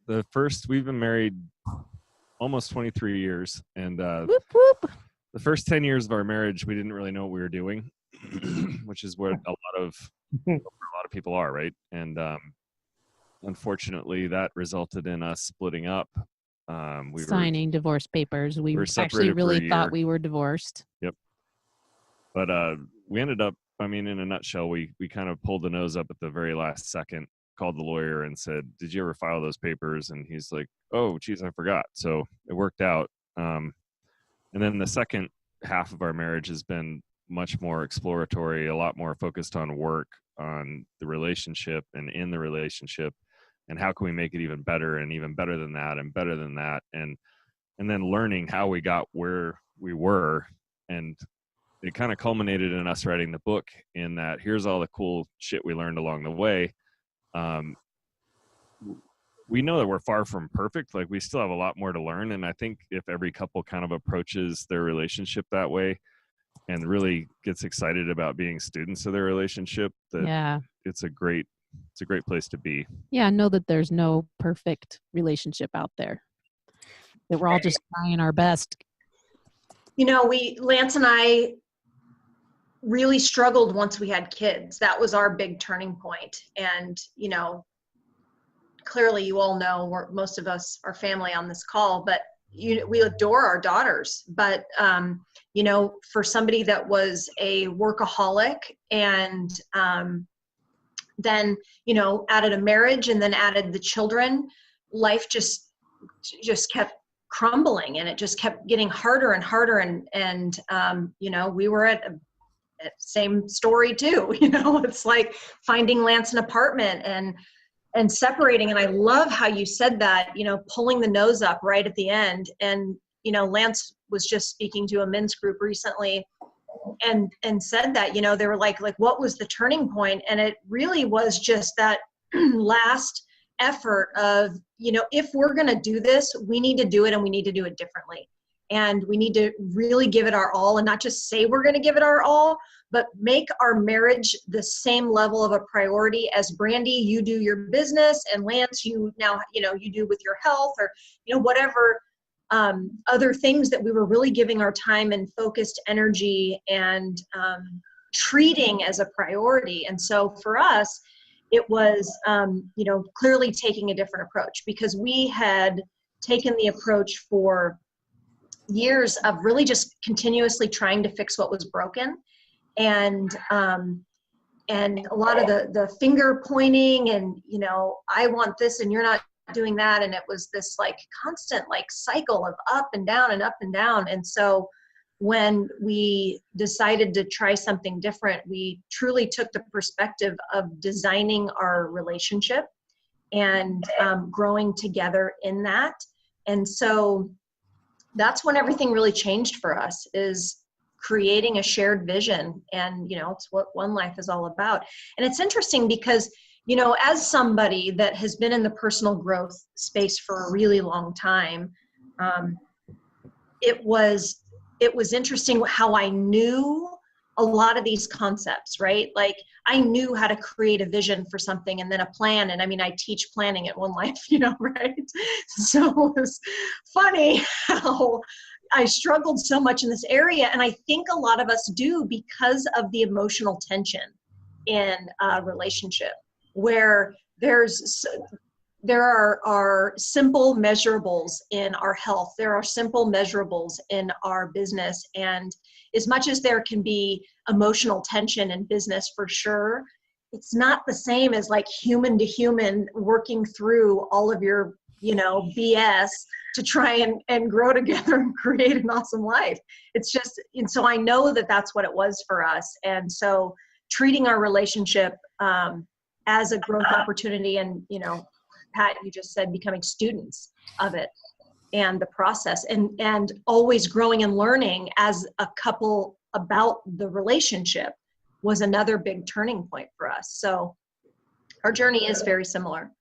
we've been married almost 23 years. And Whoop, whoop. the first 10 years of our marriage, we didn't really know what we were doing, which is what a lot of people are, right? And unfortunately, that resulted in us splitting up. We Signing divorce papers. We were actually separated for a really thought year. we were divorced. Yep. But we ended up, I mean, in a nutshell, we kind of pulled the nose up at the very last second, called the lawyer and said, "Did you ever file those papers?" And he's like, "Oh, geez, I forgot." So it worked out. And then the second half of our marriage has been much more exploratory, a lot more focused on work, on the relationship and in the relationship, and how can we make it even better and even better than that and better than that. And then learning how we got where we were. And it kind of culminated in us writing the book, in that here's all the cool shit we learned along the way. We know that we're far from perfect. Like, we still have a lot more to learn. And I think if every couple kind of approaches their relationship that way and really gets excited about being students of their relationship, that it's a great place to be. Yeah. Know that there's no perfect relationship out there, that we're all just trying our best. You know, Lance and I really struggled once we had kids. That was our big turning point. And, you know, clearly you all know, most of us are family on this call, but we adore our daughters. But, you know, for somebody that was a workaholic and then, you know, added a marriage and then added the children, life just kept crumbling, and it just kept getting harder and harder. And you know, we were at same story too. You know, it's like finding Lance an apartment and separating. And I love how you said that, you know, pulling the nose up right at the end. And, you know, Lance was just speaking to a men's group recently and said that, you know, they were like, what was the turning point? And it really was just that last effort of, you know, if we're going to do this, we need to do it, and we need to do it differently. And we need to really give it our all, and not just say we're going to give it our all, but make our marriage the same level of a priority as Brandy, you do your business, and Lance, you now, you know, you do with your health, or, you know, whatever other things that we were really giving our time and focused energy and treating as a priority. And so for us, it was, you know, clearly taking a different approach, because we had taken the approach for years of really just continuously trying to fix what was broken. And a lot of the finger pointing and, you know, I want this and you're not doing that. And it was this like constant like cycle of up and down and up and down. And so when we decided to try something different, we truly took the perspective of designing our relationship and growing together in that. And so that's when everything really changed for us, is creating a shared vision. And, you know, it's what One Life is all about. And it's interesting because, you know, as somebody that has been in the personal growth space for a really long time, it was interesting how I knew a lot of these concepts, right? Like, I knew how to create a vision for something and then a plan. And I mean, I teach planning at One Life, you know, right? So it was funny how I struggled so much in this area. And I think a lot of us do, because of the emotional tension in a relationship, where there are simple measurables in our health. There are simple measurables in our business. And as much as there can be emotional tension in business for sure, it's not the same as like human to human working through all of your, you know, BS to try and grow together and create an awesome life. It's just, and so I know that that's what it was for us. And so treating our relationship as a growth opportunity, and, you know, Pat, you just said becoming students of it and the process, and always growing and learning as a couple about the relationship was another big turning point for us. So our journey is very similar.